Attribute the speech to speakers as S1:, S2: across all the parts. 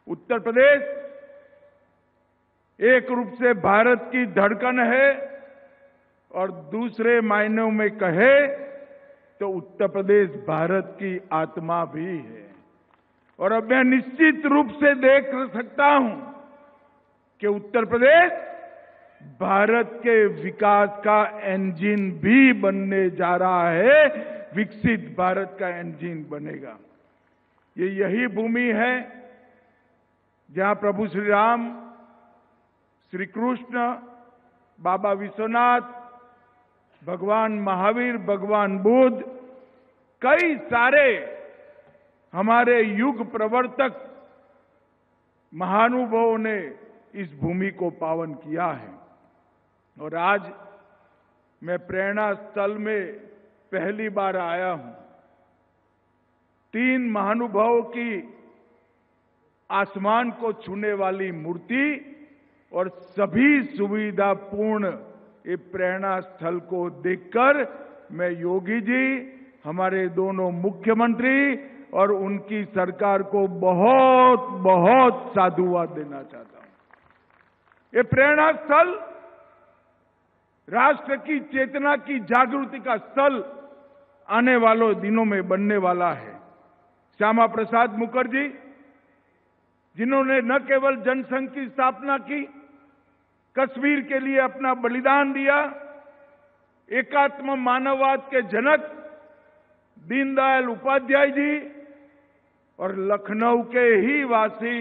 S1: उत्तर प्रदेश एक रूप से भारत की धड़कन है और दूसरे मायनों में कहे तो उत्तर प्रदेश भारत की आत्मा भी है। और अब मैं निश्चित रूप से देख सकता हूं कि उत्तर प्रदेश भारत के विकास का इंजन भी बनने जा रहा है, विकसित भारत का इंजन बनेगा। ये यही भूमि है जहां प्रभु श्री राम, श्री कृष्ण, बाबा विश्वनाथ, भगवान महावीर, भगवान बुद्ध, कई सारे हमारे युग प्रवर्तक महानुभावों ने इस भूमि को पावन किया है। और आज मैं प्रेरणा स्थल में पहली बार आया हूं। 3 महानुभावों की आसमान को छूने वाली मूर्ति और सभी सुविधापूर्ण ये प्रेरणा स्थल को देखकर मैं योगी जी, हमारे दोनों मुख्यमंत्री और उनकी सरकार को बहुत बहुत साधुवाद देना चाहता हूं। ये प्रेरणा स्थल राष्ट्र की चेतना की जागृति का स्थल आने वालों दिनों में बनने वाला है। श्यामा प्रसाद मुखर्जी, जिन्होंने न केवल जनसंघ की स्थापना की, कश्मीर के लिए अपना बलिदान दिया, एकात्म मानववाद के जनक दीनदयाल उपाध्याय जी और लखनऊ के ही वासी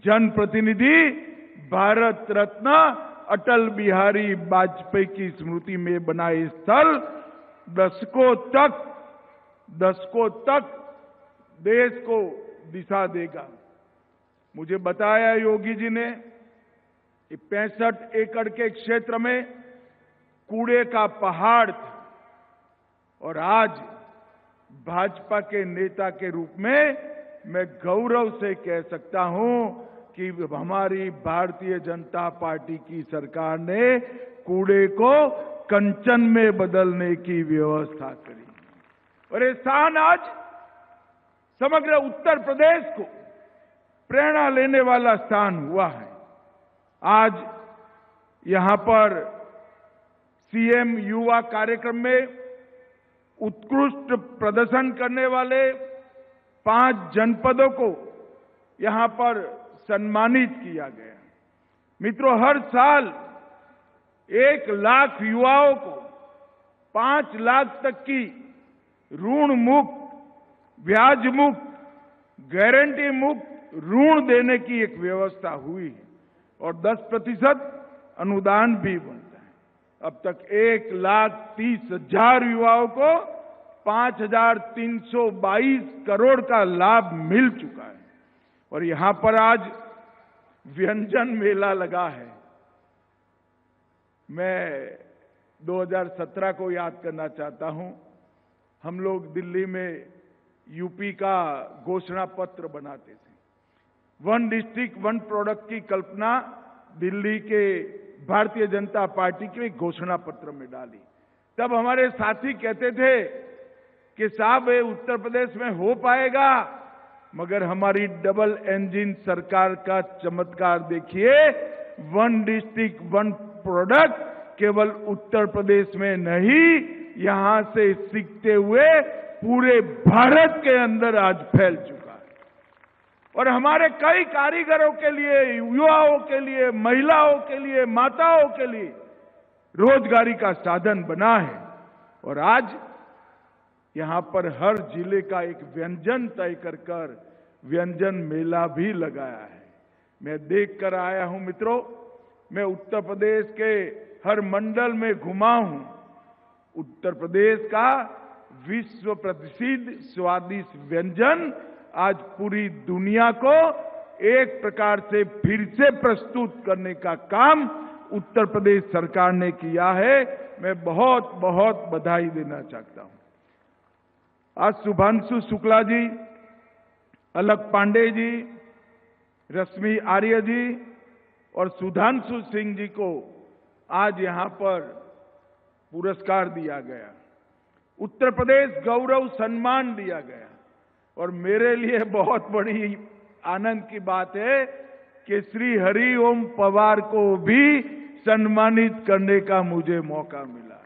S1: जनप्रतिनिधि भारत रत्न अटल बिहारी वाजपेयी की स्मृति में बनाए स्थल दशकों तक देश को दिशा देगा। मुझे बताया योगी जी ने 65 एकड़ के क्षेत्र में कूड़े का पहाड़ था और आज भाजपा के नेता के रूप में मैं गौरव से कह सकता हूं कि हमारी भारतीय जनता पार्टी की सरकार ने कूड़े को कंचन में बदलने की व्यवस्था करी और ये स्थान आज समग्र उत्तर प्रदेश को प्रेरणा लेने वाला स्थान हुआ है। आज यहां पर सीएम युवा कार्यक्रम में उत्कृष्ट प्रदर्शन करने वाले 5 जनपदों को यहां पर सम्मानित किया गया। मित्रों, हर साल 1 लाख युवाओं को 5 लाख तक की ऋण मुक्त, ब्याज मुक्त, गारंटी मुक्त ऋण देने की एक व्यवस्था हुई है और 10% अनुदान भी बनता है। अब तक 1,30,000 युवाओं को 5,322 करोड़ का लाभ मिल चुका है। और यहां पर आज व्यंजन मेला लगा है। मैं 2017 को याद करना चाहता हूं। हम लोग दिल्ली में यूपी का घोषणा पत्र बनाते थे। 1 डिस्ट्रिक्ट 1 प्रोडक्ट की कल्पना दिल्ली के भारतीय जनता पार्टी के घोषणा पत्र में डाली। तब हमारे साथी कहते थे कि साहब ये उत्तर प्रदेश में हो पाएगा, मगर हमारी डबल इंजन सरकार का चमत्कार देखिए। 1 डिस्ट्रिक्ट 1 प्रोडक्ट केवल उत्तर प्रदेश में नहीं, यहां से सीखते हुए पूरे भारत के अंदर आज फैल चुका है और हमारे कई कारीगरों के लिए, युवाओं के लिए, महिलाओं के लिए, माताओं के लिए रोजगारी का साधन बना है। और आज यहां पर हर जिले का एक व्यंजन तय कर व्यंजन मेला भी लगाया है। मैं देख कर आया हूं मित्रों, मैं उत्तर प्रदेश के हर मंडल में घुमा हूं। उत्तर प्रदेश का विश्व प्रसिद्ध स्वादिष्ट व्यंजन आज पूरी दुनिया को एक प्रकार से फिर से प्रस्तुत करने का काम उत्तर प्रदेश सरकार ने किया है। मैं बहुत बहुत बधाई देना चाहता हूं। आज शुभांशु शुक्ला जी, अलक पांडे जी, रश्मि आर्य जी और सुधांशु सिंह जी को आज यहां पर पुरस्कार दिया गया, उत्तर प्रदेश गौरव सम्मान दिया गया। और मेरे लिए बहुत बड़ी आनंद की बात है कि श्री हरिओम पवार को भी सम्मानित करने का मुझे मौका मिला है।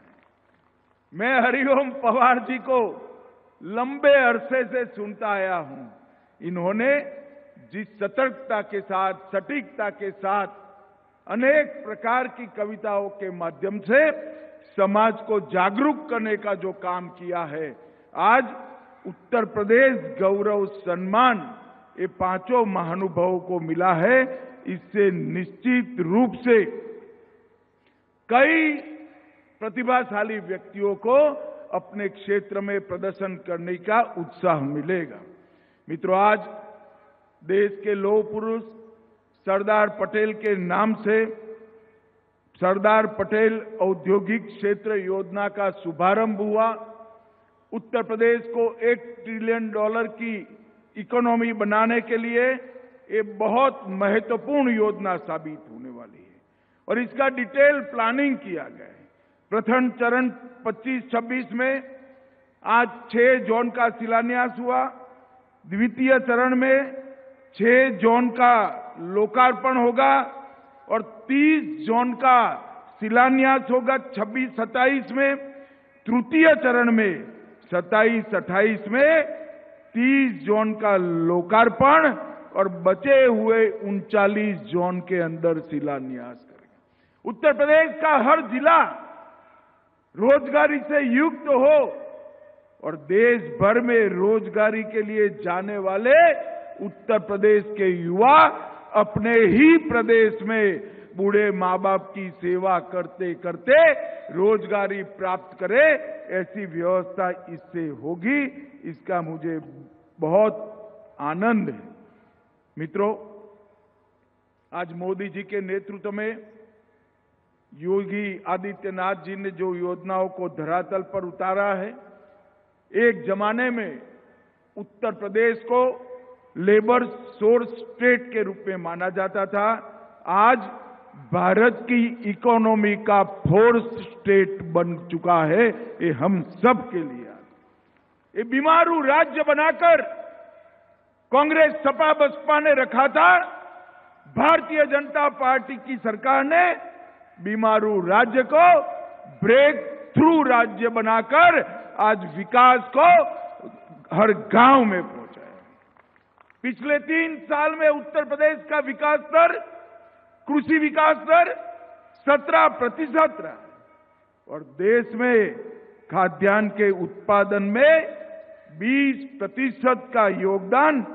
S1: मैं हरिओम पवार जी को लंबे अरसे से सुनता आया हूं। इन्होंने जिस सतर्कता के साथ, सटीकता के साथ अनेक प्रकार की कविताओं के माध्यम से समाज को जागरूक करने का जो काम किया है, आज उत्तर प्रदेश गौरव सम्मान ये पांचों महानुभावों को मिला है। इससे निश्चित रूप से कई प्रतिभाशाली व्यक्तियों को अपने क्षेत्र में प्रदर्शन करने का उत्साह मिलेगा। मित्रों, आज देश के लौह पुरुष सरदार पटेल के नाम से सरदार पटेल औद्योगिक क्षेत्र योजना का शुभारंभ हुआ। उत्तर प्रदेश को $1 ट्रिलियन की इकोनॉमी बनाने के लिए ये बहुत महत्वपूर्ण योजना साबित होने वाली है और इसका डिटेल प्लानिंग किया गया है। प्रथम चरण 25-26 में आज 6 जोन का शिलान्यास हुआ। द्वितीय चरण में 6 जोन का लोकार्पण होगा और 30 जोन का शिलान्यास होगा 26-27 में। तृतीय चरण में 27-28 में 30 जोन का लोकार्पण और बचे हुए 39 जोन के अंदर शिलान्यास करेंगे। उत्तर प्रदेश का हर जिला रोजगारी से युक्त हो और देश भर में रोजगारी के लिए जाने वाले उत्तर प्रदेश के युवा अपने ही प्रदेश में बूढ़े माँ बाप की सेवा करते करते रोजगारी प्राप्त करे, ऐसी व्यवस्था इससे होगी। इसका मुझे बहुत आनंद है। मित्रों, आज मोदी जी के नेतृत्व में योगी आदित्यनाथ जी ने जो योजनाओं को धरातल पर उतारा है, एक जमाने में उत्तर प्रदेश को लेबर सोर्स स्टेट के रूप में माना जाता था। आज भारत की इकोनॉमी का फोर्स स्टेट बन चुका है। ये हम सब के लिए ये बीमारू राज्य बनाकर कांग्रेस सपा बसपा ने रखा था। भारतीय जनता पार्टी की सरकार ने बीमारू राज्य को ब्रेक थ्रू राज्य बनाकर आज विकास को हर गांव में पहुंचाया। पिछले 3 साल में उत्तर प्रदेश का विकास दर, कृषि विकास दर 17% रहा और देश में खाद्यान्न के उत्पादन में 20% का योगदान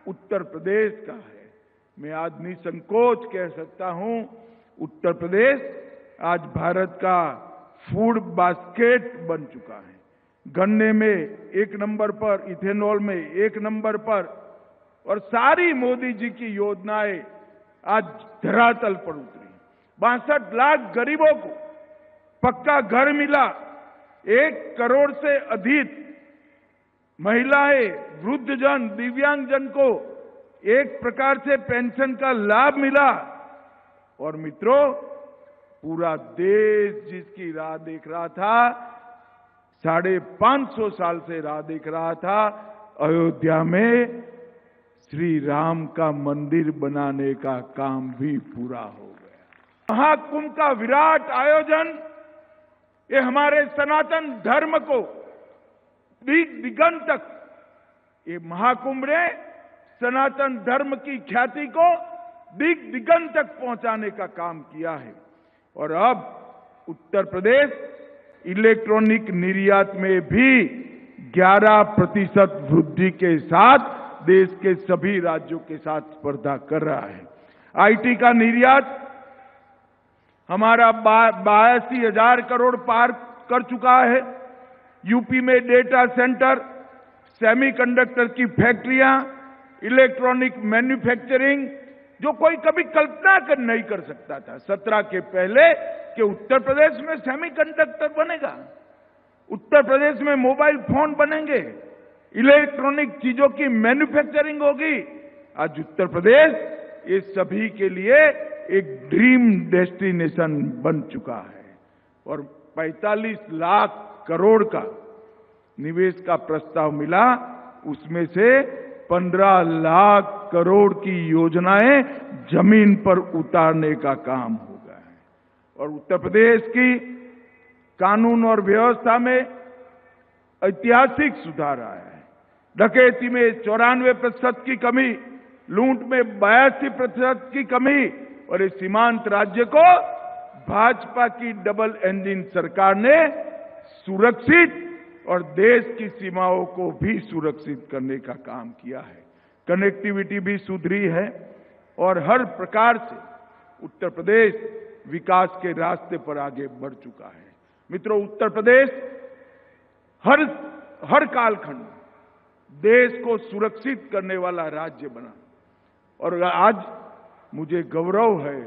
S1: उत्तर प्रदेश का है। मैं आज निसंकोच कह सकता हूं, उत्तर प्रदेश आज भारत का फूड बास्केट बन चुका है। गन्ने में 1 नंबर पर, इथेनॉल में 1 नंबर पर और सारी मोदी जी की योजनाएं आज धरातल पर उतरी। 62 लाख गरीबों को पक्का घर मिला। 1 करोड़ से अधिक महिलाएं, वृद्धजन, दिव्यांगजन को एक प्रकार से पेंशन का लाभ मिला। और मित्रों, पूरा देश जिसकी राह देख रहा था, 550 साल से राह देख रहा था, अयोध्या में श्री राम का मंदिर बनाने का काम भी पूरा हो गया। महाकुंभ का विराट आयोजन ये हमारे सनातन धर्म को दिग दिगंतक, ये महाकुंभ ने सनातन धर्म की ख्याति को दिग दिगंत तक पहुंचाने का काम किया है। और अब उत्तर प्रदेश इलेक्ट्रॉनिक निर्यात में भी 11% वृद्धि के साथ देश के सभी राज्यों के साथ स्पर्धा कर रहा है। आईटी का निर्यात हमारा 82,000 करोड़ पार कर चुका है। यूपी में डेटा सेंटर, सेमीकंडक्टर की फैक्ट्रियां, इलेक्ट्रॉनिक मैन्युफैक्चरिंग, जो कोई कभी कल्पना नहीं कर सकता था 17 के पहले कि उत्तर प्रदेश में सेमीकंडक्टर बनेगा, उत्तर प्रदेश में मोबाइल फोन बनेंगे, इलेक्ट्रॉनिक चीजों की मैन्युफैक्चरिंग होगी। आज उत्तर प्रदेश ये सभी के लिए एक ड्रीम डेस्टिनेशन बन चुका है और 45 लाख करोड़ का निवेश का प्रस्ताव मिला, उसमें से 15 लाख करोड़ की योजनाएं जमीन पर उतारने का काम होगा है। और उत्तर प्रदेश की कानून और व्यवस्था में ऐतिहासिक सुधार आया है। डकैती में 94% की कमी, लूट में 82% की कमी, और इस सीमांत राज्य को भाजपा की डबल इंजन सरकार ने सुरक्षित और देश की सीमाओं को भी सुरक्षित करने का काम किया है। कनेक्टिविटी भी सुधरी है और हर प्रकार से उत्तर प्रदेश विकास के रास्ते पर आगे बढ़ चुका है। मित्रों, उत्तर प्रदेश हर कालखंड में देश को सुरक्षित करने वाला राज्य बना, और आज मुझे गौरव है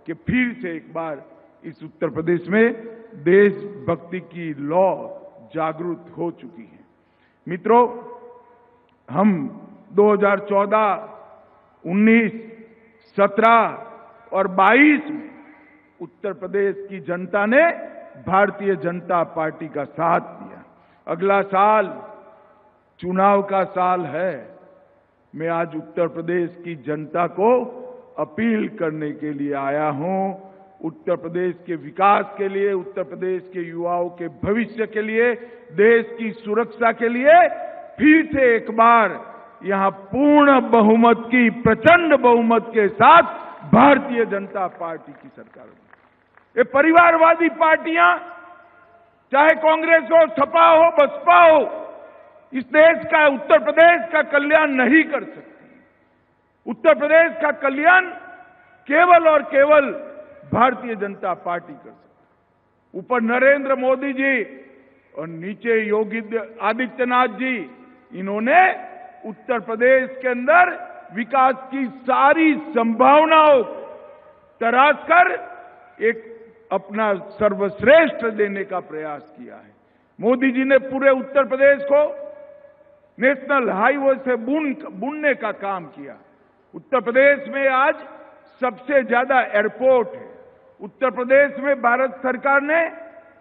S1: कि फिर से एक बार इस उत्तर प्रदेश में देशभक्ति की लौ जागृत हो चुकी है। मित्रों, हम 2014, 19, 17 और 22 में उत्तर प्रदेश की जनता ने भारतीय जनता पार्टी का साथ दिया। अगला साल चुनाव का साल है। मैं आज उत्तर प्रदेश की जनता को अपील करने के लिए आया हूं। उत्तर प्रदेश के विकास के लिए, उत्तर प्रदेश के युवाओं के भविष्य के लिए, देश की सुरक्षा के लिए फिर से एक बार यहां पूर्ण बहुमत की, प्रचंड बहुमत के साथ भारतीय जनता पार्टी की सरकार बनी। ये परिवारवादी पार्टियां, चाहे कांग्रेस हो, सपा हो, बसपा हो, इस देश का, उत्तर प्रदेश का कल्याण नहीं कर सकती। उत्तर प्रदेश का कल्याण केवल और केवल भारतीय जनता पार्टी कर सकती। ऊपर नरेंद्र मोदी जी और नीचे योगी आदित्यनाथ जी, इन्होंने उत्तर प्रदेश के अंदर विकास की सारी संभावनाओं तराश कर एक अपना सर्वश्रेष्ठ देने का प्रयास किया है। मोदी जी ने पूरे उत्तर प्रदेश को नेशनल हाईवे से बुनने का काम किया। उत्तर प्रदेश में आज सबसे ज्यादा एयरपोर्ट है। उत्तर प्रदेश में भारत सरकार ने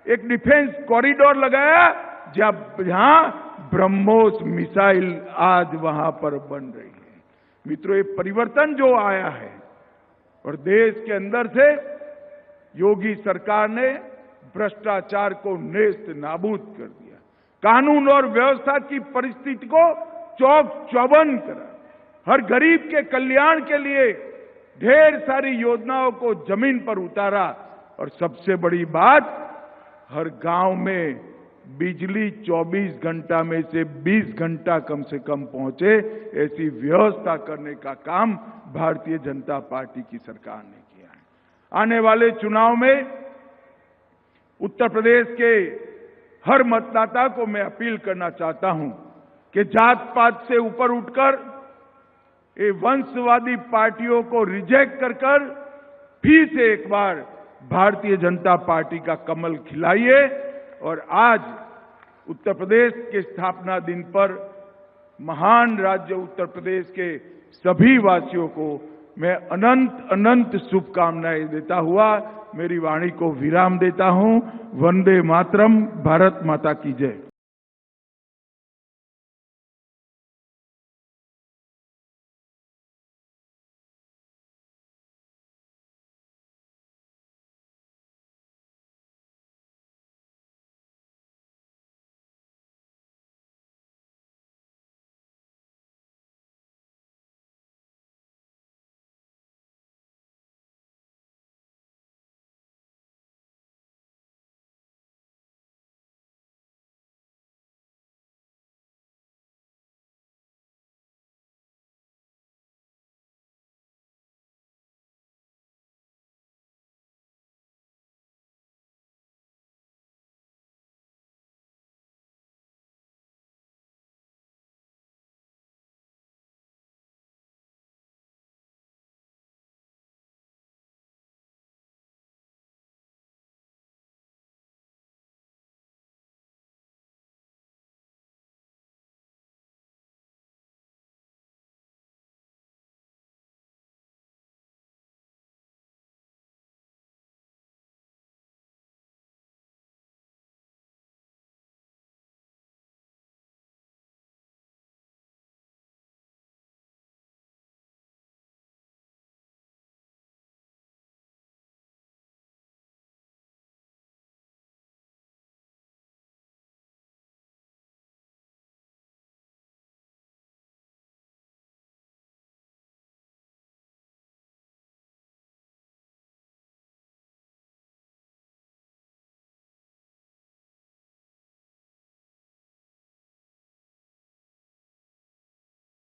S1: एक डिफेंस कॉरिडोर लगाया, जहां ब्रह्मोस मिसाइल आज वहां पर बन रही है। मित्रों, ये परिवर्तन जो आया है और देश के अंदर से योगी सरकार ने भ्रष्टाचार को नेस्त नाबूद कर दिया, कानून और व्यवस्था की परिस्थिति को चौक चौबंद करा, हर गरीब के कल्याण के लिए ढेर सारी योजनाओं को जमीन पर उतारा, और सबसे बड़ी बात, हर गांव में बिजली 24 घंटा में से 20 घंटा कम से कम पहुंचे, ऐसी व्यवस्था करने का काम भारतीय जनता पार्टी की सरकार ने किया है। आने वाले चुनाव में उत्तर प्रदेश के हर मतदाता को मैं अपील करना चाहता हूं कि जात पात से ऊपर उठकर ये वंशवादी पार्टियों को रिजेक्ट कर फिर से एक बार भारतीय जनता पार्टी का कमल खिलाइए। और आज उत्तर प्रदेश के स्थापना दिन पर महान राज्य उत्तर प्रदेश के सभी वासियों को मैं अनंत अनंत शुभकामनाएं देता हुआ मेरी वाणी को विराम देता हूं। वंदे मातरम। भारत माता की जय।